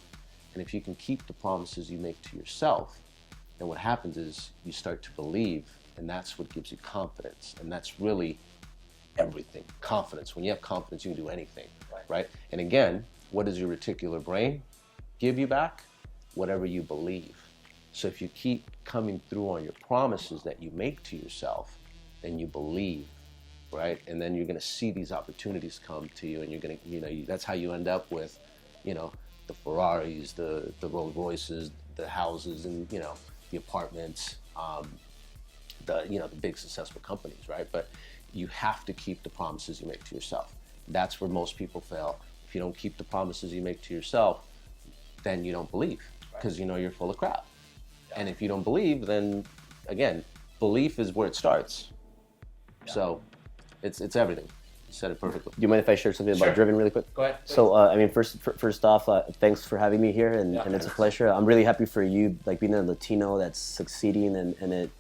And if you can keep the promises you make to yourself, then what happens is you start to believe, and that's what gives you confidence. And that's really everything, confidence. When you have confidence, you can do anything, right? And again, what does your reticular brain give you back? Whatever you believe. So if you keep coming through on your promises that you make to yourself, then you believe, right? And then you're gonna see these opportunities come to you, and you're gonna, that's how you end up with, the Ferraris, the Rolls Royces, the houses, and the apartments, the big successful companies, right? But you have to keep the promises you make to yourself. That's where most people fail. If you don't keep the promises you make to yourself, then you don't believe, because you're full of crap. Yeah. And if you don't believe, then again, belief is where it starts. Yeah. So it's everything. You said it perfectly. Do you mind if I share something about Driven really quick? Go ahead. Please. So, first off, thanks for having me here, and it's a pleasure. I'm really happy for you, like being a Latino that's succeeding, and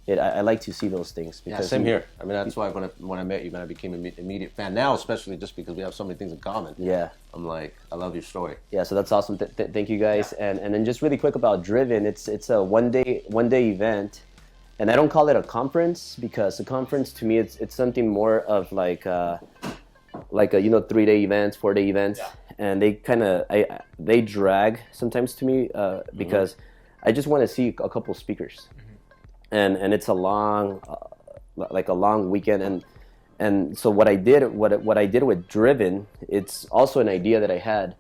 I like to see those things. Because same here. I mean, that's why when I met you, man, I became an immediate fan. Now, especially just because we have so many things in common. Yeah. I'm like, I love your story. Yeah, so that's awesome. Thank you guys. Yeah. And then just really quick about Driven, it's a one day event. And I don't call it a conference, because a conference to me it's something more of like a 3-day events, 4-day events, and they kind of they drag sometimes to me because I just want to see a couple speakers, and it's a long weekend, and so what I did with Driven, it's also an idea that I had,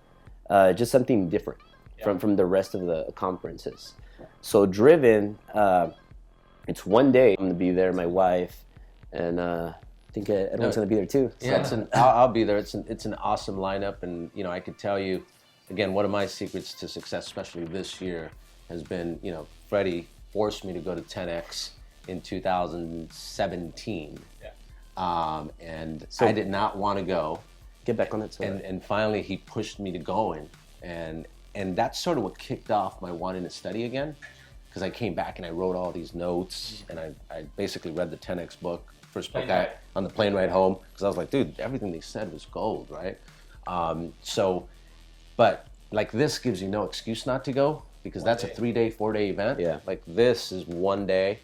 just something different from the rest of the conferences. So Driven. It's one day. I'm gonna be there, my wife, and I think Edwin's gonna be there too. So. Yeah, I'll be there. It's an awesome lineup, and I could tell you, again, one of my secrets to success, especially this year, has been Freddie forced me to go to 10X in 2017, and so I did not want to go. Get back on it. And finally, he pushed me to go in, and that's sort of what kicked off my wanting to study again. Because I came back and I wrote all these notes, and I basically read the 10X book, first book on the plane ride home, because I was like, dude, everything they said was gold, right? But like this gives you no excuse not to go, because that's a 3-day, 4-day event. Yeah. Like this is one day,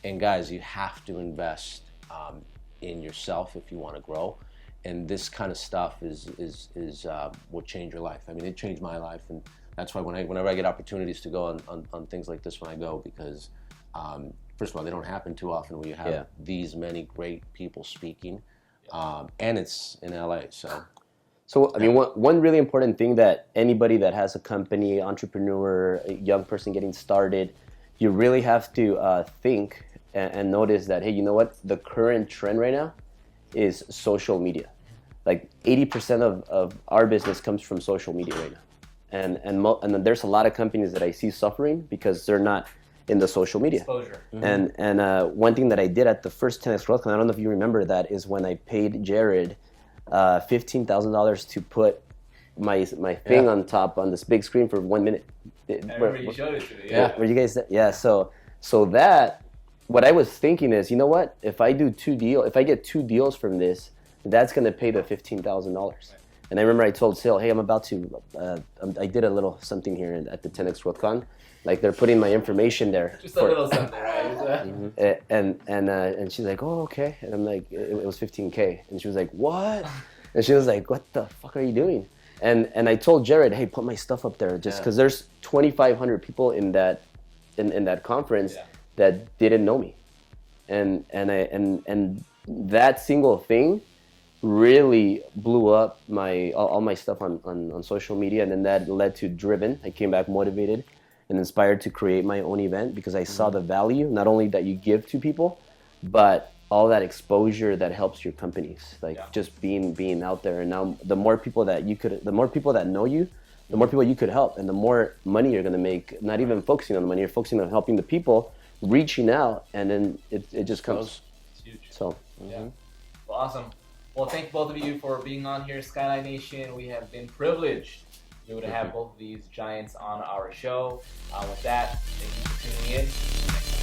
and guys, you have to invest in yourself if you want to grow, and this kind of stuff is will change your life. I mean, it changed my life, and that's why whenever I get opportunities to go on things like this, when I go, because first of all, they don't happen too often where you have these many great people speaking, and it's in LA. So I mean, one really important thing that anybody that has a company, entrepreneur, a young person getting started, you really have to think and notice that, hey, you know what? The current trend right now is social media. Like 80% of our business comes from social media right now. And then there's a lot of companies that I see suffering because they're not in the social media. Exposure. And one thing that I did at the first 10X Growth Con, I don't know if you remember that, is when I paid Jared $15,000 to put my thing on top on this big screen for 1 minute. I remember you showed it to me. Were you guys there? Yeah. So that, what I was thinking is, you know what? If I get 2 deals from this, that's gonna pay the $15,000. And I remember I told Sil, hey, I'm about to, I did a little something here at the 10X Growth Con. Like, they're putting my information there. Just a little something, right? And she's like, oh, okay. And I'm like, it was $15K. And she was like, what? And she was like, what the fuck are you doing? And I told Jared, hey, put my stuff up there, just because there's 2,500 people in that conference that didn't know me. And that single thing really blew up all my stuff on social media, and then that led to Driven. I came back motivated and inspired to create my own event, because I saw the value, not only that you give to people, but all that exposure that helps your companies, just being out there. And now the more people that know you, the more people you could help, and the more money you're going to make, not even focusing on the money, you're focusing on helping the people, reaching out, and then it just comes. It's huge. So, well, awesome. Well, thank both of you for being on here, Skyline Nation. We have been privileged to be able to have both of these giants on our show. With that, thank you for tuning in.